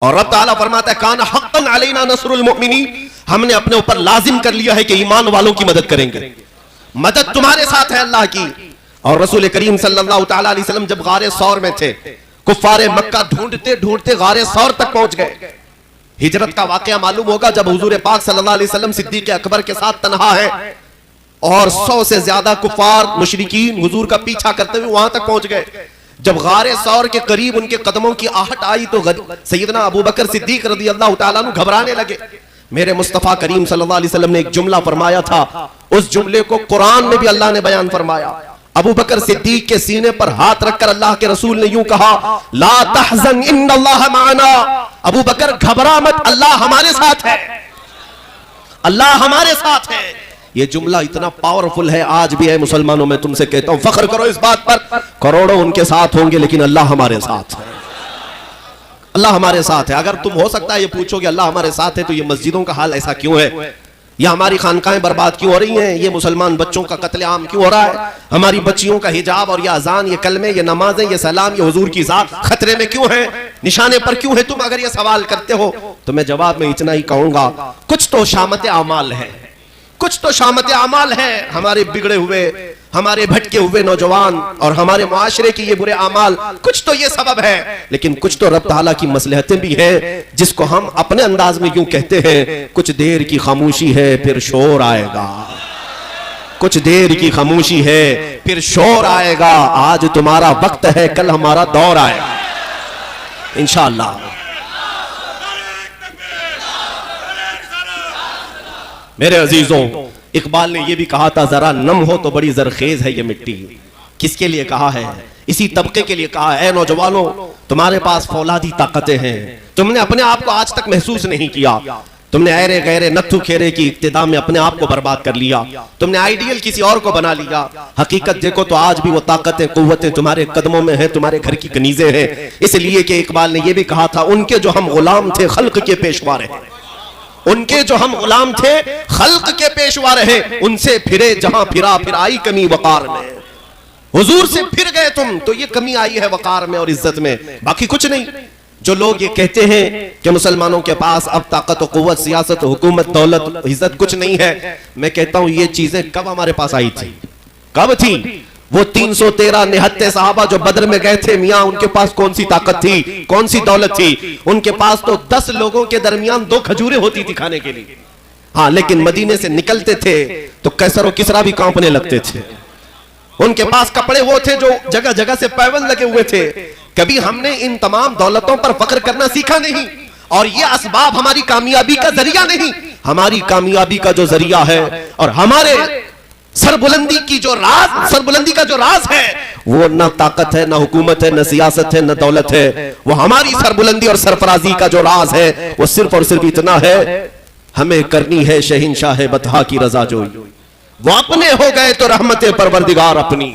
और रब ताला फरमाता है कान हक़्क़न अलैना नस्रुल मुमिनीन, हमने अपने ऊपर लाजिम कर लिया है कि ईमान वालों की मदद करेंगे। मदद तुम्हारे साथ है अल्लाह की। और रसूल करीम सल्लल्लाहु ताला अलैहि वसल्लम जब गारे सौर में थे, कुफ्फारे मक्का ढूंढते ढूंढते गारे सौर तक पहुंच गए। हिजरत का वाकया मालूम होगा जब हुजूर पाक सल्लल्लाहु अलैहि वसल्लम सिद्दीक़ अकबर के साथ तन्हा है और 100 से ज्यादा कुफ्फार मुशरिकीन हुजूर का पीछा करते हुए वहां तक पहुंच गए। जब गारे सौर के करीब उनके कदमों की आहट आई तो सैयदना अबू बकर सिद्दीक रज़ियल्लाहु ताला अन्हु घबराने लगे। मेरे मुस्तफा करीम सल्लल्लाहु अलैहि वसल्लम ने एक जुमला फरमाया था, उस जुमले को कुरान में भी अल्लाह ने बयान फरमाया। अबू बकर सिद्दीक के सीने पर हाथ रखकर अल्लाह के रसूल ने यूं कहा, ला तहज़न इन्नल्लाह माना, अबू बकर घबरा मत, अल्लाह हमारे साथ है, अल्लाह हमारे साथ है। ये जुमला इतना पावरफुल है, आज भी है मुसलमानों में तुमसे कहता हूं, फख्र करो इस बात पर, करोड़ों उनके साथ होंगे लेकिन अल्लाह हमारे साथ है, अल्लाह हमारे साथ है। अगर तुम हो सकता है ये पूछोगे अल्लाह हमारे साथ है तो ये मस्जिदों का हाल ऐसा क्यों है, या हमारी खानकाहें बर्बाद क्यों हो रही हैं, ये मुसलमान बच्चों का कत्लेआम क्यों हो रहा है, हमारी बच्चियों का हिजाब और ये अजान, ये कलमे, ये नमाजें, ये सलाम, ये हुजूर की ज़ात खतरे में क्यों है, निशाने पर क्यों है, तुम अगर ये सवाल करते हो तो मैं जवाब में इतना ही कहूंगा, कुछ तो शामत आमाल है, कुछ तो शामत आमाल है। हमारे बिगड़े हुए, हमारे भटके हुए नौजवान और हमारे मुआशरे की ये बुरे आमाल, कुछ तो ये सबब है, लेकिन कुछ तो रब ताला की मसलहतें भी हैं जिसको हम अपने अंदाज में यूं कहते हैं, कुछ देर की खामोशी है फिर शोर आएगा, कुछ देर की खामोशी है फिर शोर आएगा। आज तुम्हारा वक्त है, कल हमारा दौर आएगा इंशाअल्लाह। मेरे अजीजों, इकबाल ने यह भी कहा था, जरा नम हो तो बड़ी जरखेज है ये मिट्टी। किसके लिए कहा है? इसी तबके के लिए कहा है, नौजवानों तुम्हारे पास फौलादी ताकतें हैं, तुमने अपने आप को आज तक महसूस नहीं किया, तुमने ऐरे गैरे नत्थु खेरे की इब्तिदा में अपने आप को बर्बाद कर लिया, तुमने आइडियल किसी और को बना लिया। हकीकत देखो तो आज भी वो ताकतें कुव्वतें तुम्हारे कदमों में है, तुम्हारे घर की कनीजें हैं। इसलिए कि इकबाल ने यह भी कहा था, उनके जो हम गुलाम थे खल्क के पेशवा रहे, उनके जो हम गुलाम थे खल्क के पेशवा रहे, उनसे फिरे जहां फिरा फिर आई कमी वकार में। हुजूर से फिर गए तुम तो ये कमी आई है वकार में और इज्जत में, बाकी कुछ नहीं। जो लोग ये कहते हैं कि मुसलमानों के पास अब ताकत और कुव्वत, सियासत, हुकूमत, दौलत, इज्जत कुछ नहीं है, मैं कहता हूं ये चीजें कब हमारे पास आई थी, कब थी? वो 313 निहत्ते साहबा जो बदर में गए थे, मियां उनके पास कौन सी ताकत थी, कौन सी दौलत थी? उनके पास तो 10 लोगों के दरमियान 2 खजूरें होती थी खाने के लिए। हाँ, लेकिन मदीने से निकलते थे तो कैसर और किसरा भी कांपने लगते थे। उनके पास कपड़े वो थे जो जगह जगह से पैबंद लगे हुए थे। कभी हमने इन तमाम दौलतों पर फख्र करना सीखा नहीं, और ये असबाब हमारी कामयाबी का जरिया नहीं। हमारी कामयाबी का जो जरिया है और हमारे सरबुलंदी की जो राज, सरबुलंदी का जो राज है, वो न ताकत है, न हुकूमत है, न सियासत है, न दौलत है। वो हमारी सरबुलंदी और सरफराजी का जो राज है वो सिर्फ और सिर्फ इतना है, हमें करनी है शहंशाह बतहा की रजा जोई, वो अपने हो गए तो रहमत परवरदिगार अपनी।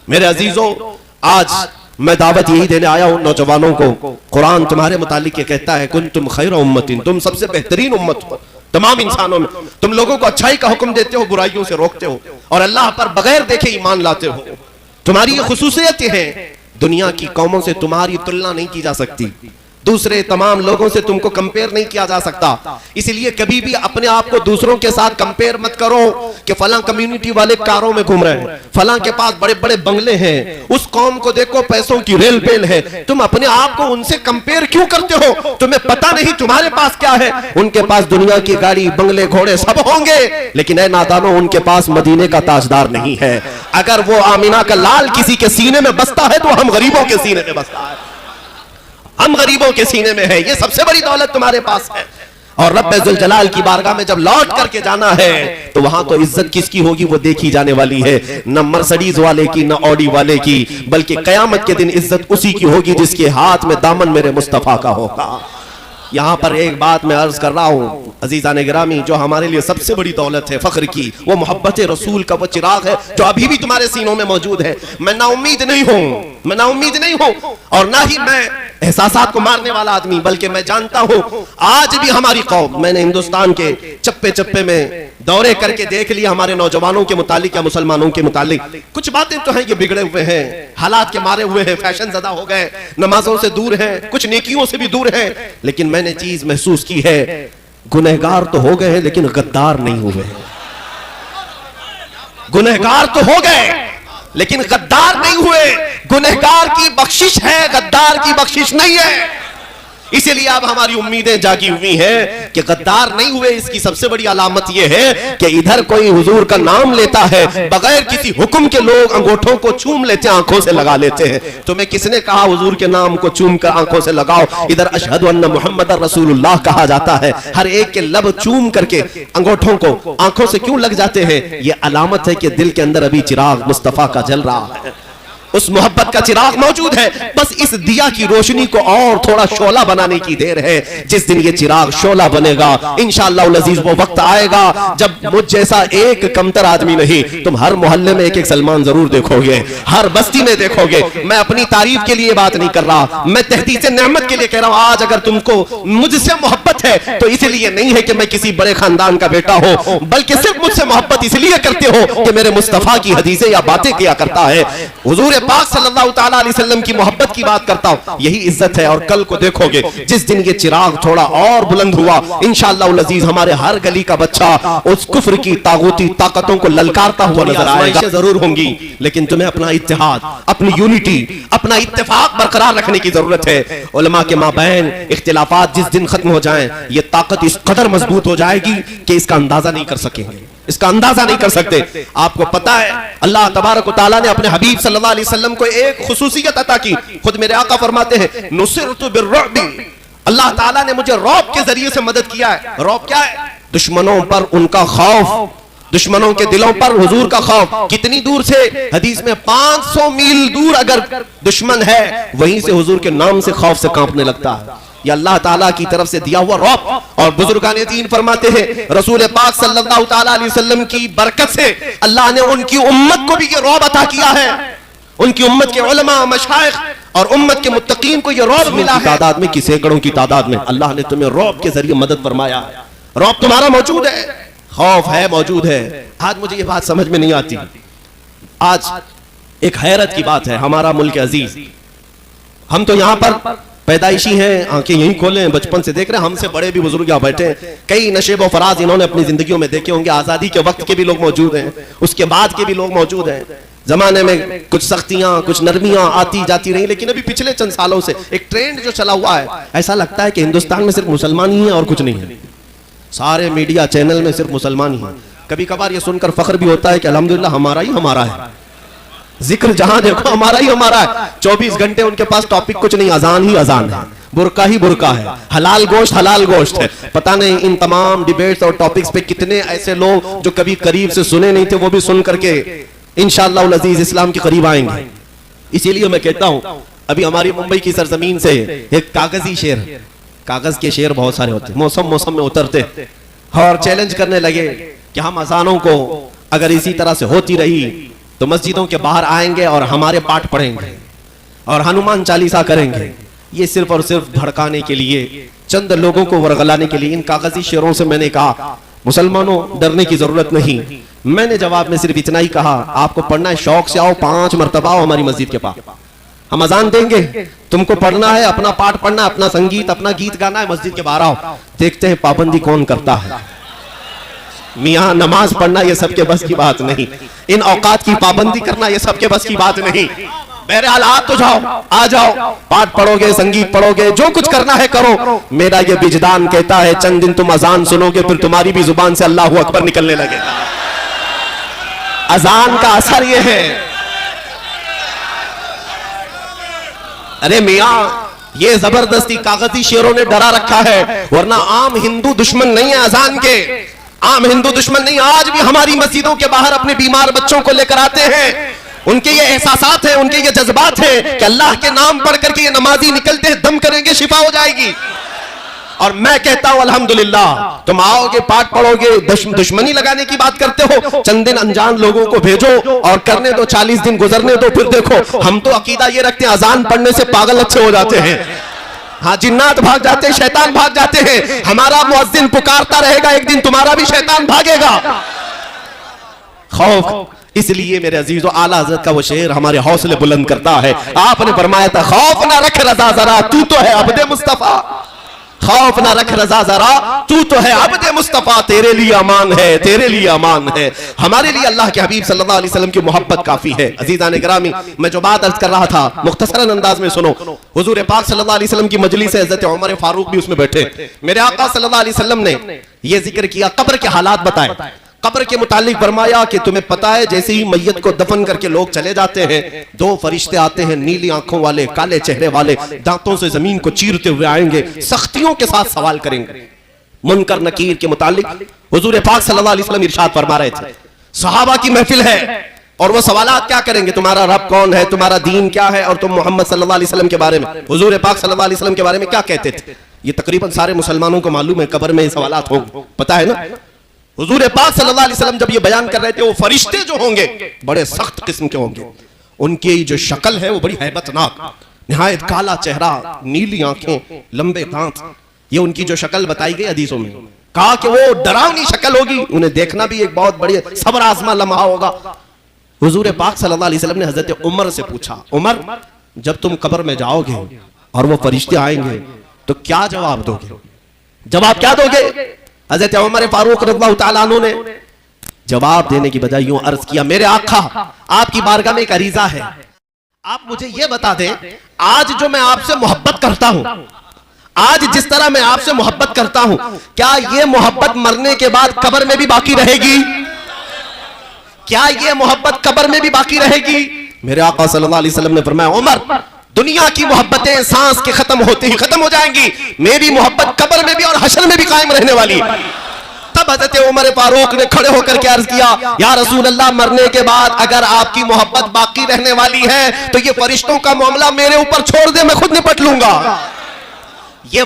मेरे अजीजों, आज मैं दावत यही देने आया हूं नौजवानों को। कुरान तुम्हारे मुतालिक कहता है, कुंतुम खैर उम्मतिन, तुम सबसे बेहतरीन उम्मत हो तमाम इंसानों में। तुम लोगों को अच्छाई का हुक्म देते हो, बुराइयों से रोकते हो और अल्लाह पर बगैर देखे ईमान लाते हो। तुम्हारी ये खुसूसियत है, दुनिया की कौमों से तुम्हारी तुलना नहीं की जा सकती, दूसरे तमाम लोगों से तुमको कंपेयर नहीं किया जा सकता। इसलिए कभी भी अपने आप को दूसरों के साथ कंपेयर मत करो कि फलां कम्युनिटी वाले कारों में घूम रहे हैं, फलां के पास बड़े बड़े बंगले हैं, उस कौम को देखो पैसों की रेल पेल है। तुम अपने आप को उनसे कंपेयर क्यों करते हो? तुम्हें पता नहीं तुम्हारे पास क्या है? उनके पास दुनिया की गाड़ी, बंगले, घोड़े सब होंगे, लेकिन ऐ नादानो, उनके पास मदीने का ताजदार नहीं है। अगर वो आमीना का लाल किसी के सीने में बसता है तो हम गरीबों के सीने में बसता है, हम गरीबों के सीने में है। ये सबसे बड़ी दौलत तुम्हारे पास है। और रब्बुल जलाल की बारगाह में जब लौट करके जाना है तो वहां तो इज्जत किसकी होगी वो देखी जाने वाली है, न मर्सिडीज वाले की, न ऑडी वाले की, बल्कि कयामत के दिन इज्जत उसी की होगी जिसके हाथ में दामन मेरे मुस्तफा का होगा। यहां पर एक बात मैं अर्ज कर रहा हूं अजीजान गिरामी, जो हमारे लिए सबसे बड़ी दौलत है फख्र की, वो मोहब्बत रसूल का वो चिराग है जो अभी भी तुम्हारे सीनों में मौजूद है। मैं नाउम्मीद नहीं हूं, मैं नाउम्मीद नहीं हूं और ना ही मैं एहसासात को मारने वाला आदमी, बल्कि मैं जानता हूं आज भी हमारी कौम, मैंने हिंदुस्तान के चप्पे चप्पे में दौरे करके देख लिया, हमारे नौजवानों के मुतालिक या मुसलमानों के मुतालिक कुछ बातें तो हैं ये बिगड़े हुए हैं, हालात के मारे हुए हैं, फैशन ज़दा हो गए, नमाजों से दूर हैं, कुछ नेकियों से भी दूर हैं। लेकिन मैंने चीज महसूस की है, गुनहगार तो हो गए लेकिन गद्दार नहीं हुए। गुनहगार तो हो गए लेकिन गद्दार नहीं हुए। गुनहगार की बख्शिश है, गद्दार की बख्शिश नहीं है। इसीलिए अब हमारी उम्मीदें जागी हुई हैं कि गद्दार नहीं हुए। इसकी सबसे बड़ी अलामत यह है कि इधर कोई हुजूर का नाम लेता है, बगैर किसी हुक्म के लोग अंगूठों को चूम लेते हैं, आंखों से लगा लेते हैं। तुम्हें किसने कहा हुजूर के नाम को चूम कर आंखों से लगाओ? इधर अशहदु अन्ना मुहम्मदर रसूलुल्लाह कहा जाता है। हर एक के लब चूम करके अंगूठों को आंखों से क्यों लग जाते हैं? यह अलामत है कि दिल के अंदर अभी चिराग मुस्तफा का जल रहा है, उस मोहब्बत का चिराग मौजूद है। बस इस दिया की रोशनी को और थोड़ा शोला बनाने की देर है। जिस दिन ये चिराग शोला बनेगा इंशाअल्लाह अज़ीज वो वक्त आएगा जब मुझ जैसा एक कमतर आदमी नहीं, तुम हर मोहल्ले में एक एक सलमान जरूर देखोगे, हर बस्ती में देखोगे। मैं अपनी तारीफ के लिए बात नहीं कर रहा, मैं तहदीस नेमत के लिए कह रहा हूं। आज अगर तुमको मुझसे मोहब्बत है तो इसलिए नहीं है कि मैं किसी बड़े खानदान का बेटा हो, बल्कि सिर्फ मुझसे मोहब्बत इसलिए करते हो कि मेरे मुस्तफा की हदीसें या बातें किया करता है, हुजूर पाक सल्लल्लाहु तआला अलैहि वसल्लम की मोहब्बत की बात करता हूं। यही इज्जत है। और कल को देखोगे जिस दिन ये चिराग थोड़ा और बुलंद हुआ इंशाअल्लाह अज़ीज हमारे हर गली का बच्चा उस कुफ्र की तागूती ताकतों को ललकारता हुआ नजर आएगा। जरूर होंगी, लेकिन तुम्हें अपना इत्तेहाद, अपनी यूनिटी, अपना इत्तेफाक बरकरार रखने की जरूरत है। उलमा के माबैन इख्तिलाफात जिस दिन खत्म हो जाएं, ये ताकत इस कदर मजबूत हो जाएगी कि इसका अंदाजा नहीं कर सकेंगे, इसका अंदाजा नहीं कर सकते। आपको पता है अल्लाह तबारक व तआला ने अपने हबीब सल्लल्लाहु अलैहि वसल्लम को एक खुसूसियत अता की। खुद मेरे आका फरमाते हैं नुसिरतु बिर्रुअबी, अल्लाह ताला ने मुझे रौब के जरिए से मदद किया है। रौब क्या है? दुश्मनों पर उनका खौफ, दुश्मनों के दिलों पर हुजूर का खौफ। कितनी दूर से? हदीस में 500 मील दूर अगर दुश्मन है वहीं से हुजूर के नाम से खौफ से कांपने लगता है। ये अल्लाह ताला की तरफ से दिया हुआ रौब। और बुजुर्गान दीन फरमाते हैं रसूल पाक सल्लल्लाहु ताला अलैहि वसल्लम की बरकत से अल्लाह ने उनकी उम्मत को भी ये रौब अता किया है। उनकी उम्मत के उलमा, मशाइख और उम्मत के मुत्तकीन को ये रौब मिला है। तादाद में, की सैकड़ों की तादाद में अल्लाह ने तुम्हें रौब के जरिए मदद फरमाया। रौब तुम्हारा मौजूद है, खौफ है, मौजूद है। आज मुझे ये बात समझ में नहीं आती। आज एक हैरत की बात है, हमारा मुल्क अजीज, हम तो यहाँ पर पैदाइशी हैं, आंखें यहीं खोले हैं, बचपन से देख रहे हैं। हमसे बड़े भी बुजुर्ग यहाँ बैठे हैं, कई नशेब व फराज इन्होंने अपनी जिंदगियों में देखे होंगे। आजादी के वक्त के भी लोग मौजूद हैं, उसके बाद के भी लोग मौजूद हैं। जमाने में कुछ सख्तियां, कुछ नरमियां आती जाती रही, लेकिन अभी पिछले चंद सालों से एक ट्रेंड जो चला हुआ है, ऐसा लगता है कि हिंदुस्तान में सिर्फ मुसलमान ही है और कुछ नहीं है। सारे मीडिया चैनल में सिर्फ मुसलमान ही है। कभी कभार ये सुनकर फख्र भी होता है कि अल्हम्दुलिल्लाह हमारा ही हमारा है, जिक्र जहां देखो हमारा ही हमारा है। 24 घंटे उनके पास टॉपिक कुछ नहीं, अजान ही अजान है, बुरका ही बुरका है, हलाल गोश्त है। पता नहीं इन तमाम डिबेट्स और टॉपिक्स पे कितने ऐसे लोग जो कभी करीब से सुने नहीं थे वो भी सुन करके इंशाअल्लाह अज़ीज इस्लाम के करीब आएंगे। इसीलिए मैं कहता हूं अभी हमारी मुंबई की सरजमीन से एक कागजी शेर, कागज के शेर बहुत सारे होते, मौसम में उतरते और चैलेंज करने लगे कि हम अजानों को अगर इसी तरह से होती रही तो मस्जिदों के बाहर आएंगे और हमारे पाठ पढ़ेंगे और हनुमान चालीसा करेंगे। ये सिर्फ और सिर्फ भड़काने के लिए, चंद लोगों को वरगलाने के लिए। इन कागजी शेरों से मैंने कहा मुसलमानों डरने की जरूरत नहीं। मैंने जवाब में सिर्फ इतना ही कहा, आपको पढ़ना है शौक से आओ, 5 मरतबा आओ हमारी मस्जिद के पास, हम अजान देंगे, तुमको पढ़ना है, अपना पाठ पढ़ना है, अपना संगीत, अपना गीत गाना है, मस्जिद के बाहर आओ। देखते हैं पाबंदी कौन करता है। मियाँ नमाज पढ़ना ये सबके बस की बात नहीं, इन औकात की पाबंदी करना ये सबके बस की बात नहीं। बहरहाल आप तो जाओ, आ जाओ, पाठ पढ़ोगे, संगीत पढ़ोगे, जो कुछ करना है करो। मेरा ये विजदान कहता है चंद दिन तुम अजान सुनोगे फिर तुम्हारी भी जुबान से अल्लाहू अकबर निकलने लगेगा। अजान का असर ये है। अरे मियाँ ये जबरदस्ती कागजी शेरों ने डरा रखा है, वरना आम हिंदू दुश्मन नहीं है अजान के, आम हिंदू दुश्मन नहीं। आज भी हमारी मस्जिदों के बाहर अपने बीमार बच्चों को लेकर आते हैं। उनके ये एहसासात हैं, उनके ये जज्बात हैं कि अल्लाह के नाम पढ़ करके ये नमाजी निकलते हैं, दम करेंगे शिफा हो जाएगी। और मैं कहता हूं अल्हम्दुलिल्लाह, तुम आओगे, पाठ पढ़ोगे, दुश्मनी लगाने की बात करते हो, चंद दिन अनजान लोगों को भेजो और करने दो, 40 दिन गुजरने दो, फिर देखो। हम तो अकीदा ये रखते हैं अजान पढ़ने से पागल अच्छे हो जाते हैं। हाँ, जिन्नात भाग जाते हैं, शैतान भाग जाते हैं। हमारा मुअज्जिन पुकारता रहेगा, एक दिन तुम्हारा भी शैतान भागेगा। खौफ, इसलिए मेरे अजीजों आला हज़रत का वो शेर हमारे हौसले बुलंद करता है। आपने फरमाया था खौफ ना रख रजा जरा, तू तो है अब्दे मुस्तफा। खौफ ना रख रजा जरा, तू तो है अब्दे मुस्तफा, तेरे लिए अमान है, तेरे लिए अमान है। हमारे लिए अल्लाह के हबीब सल्लल्लाहु अलैहि वसल्लम की मोहब्बत काफी है। अजीजान गिरामी, मैं जो बात अर्ज कर रहा था मुख्तसरन अंदाज में सुनो। हुजूर पाक सल्लल्लाहु अलैहि वसल्लम की मजलिस है, हज़रत उमर फारूक भी उसमें बैठे। मेरे आका सल्लल्लाहु अलैहि वसल्लम ने यह जिक्र किया, कब्र के हालात बताए। कब्र के मुतालिक फरमाया कि तुम्हें पता है जैसे ही मैयत को दफन करके लोग चले जाते हैं, दो फरिश्ते आते हैं, नीली आंखों वाले, काले चेहरे वाले, दांतों से जमीन को चीरते हुए आएंगे, सख्तियों के साथ सवाल करेंगे मुनकर नकीर के मुतालिक। हुजूर पाक सल्लल्लाहु अलैहि वसल्लम इरशाद फरमा रहे थे, सहाबा की महफिल है और वो सवालात क्या करेंगे, तुम्हारा रब कौन है, तुम्हारा दीन क्या है, और तुम मोहम्मद सल्लल्लाहु अलैहि वसल्लम के बारे में, हुजूर पाक सल्लल्लाहु अलैहि वसल्लम के बारे में क्या कहते थे। ये तकरीबन सारे मुसलमानों को मालूम है, कब्र में ये सवालात होंगे, पता है ना। हुजूर पाक सल्लल्लाहु अलैहि वसल्लम जब ये बयान कर रहे थे, वो फरिश्ते जो होंगे बड़े सख्त किस्म के होंगे, उनकी जो शक्ल है वो बड़ी हैबतनाक, निहायत काला चेहरा, नीली आंखें, लंबे दांत, ये उनकी जो शक्ल बताई गई हदीसों में। कहा कि वो डरावनी शक्ल होगी, उन्हें देखना भी एक बहुत बड़ी सब्र आजमा लम्हा होगा। हुजूर पाक सल्लल्लाहु अलैहि वसल्लम ने हजरत उमर से पूछा, उमर जब तुम कब्र में जाओगे और वो फरिश्ते आएंगे तो क्या जवाब दोगे, जवाब क्या दोगे। हज़रत उमर फारूक रज़ियल्लाहु ताला अन्हु ने जवाब देने की बजाय यूं अर्ज किया, मेरे आका आपकी बारगाह में एक अरीजा है, आप मुझे यह बता दें, आज जो मैं आपसे मोहब्बत करता हूं, आज जिस तरह मैं आपसे मोहब्बत करता हूं, क्या यह मोहब्बत मरने के बाद कब्र में भी बाकी रहेगी, क्या यह मोहब्बत कब्र में भी बाकी रहेगी। मेरे आका सल्लल्लाहु अलैहि वसल्लम ने फरमाया, उमर दुनिया की मोहब्बतें सांस के खत्म होते ही खत्म हो जाएंगी, मेरी मोहब्बत कब्र में भी और हश्र में भी कायम रहने वाली। तब हज़रत उमर फारूक ने खड़े होकर के अर्ज किया, या रसूल अल्लाह, मरने के बाद अगर आपकी मोहब्बत बाकी रहने वाली है तो ये फरिश्तों का मामला मेरे ऊपर छोड़ दे, मैं खुद निपट लूंगा।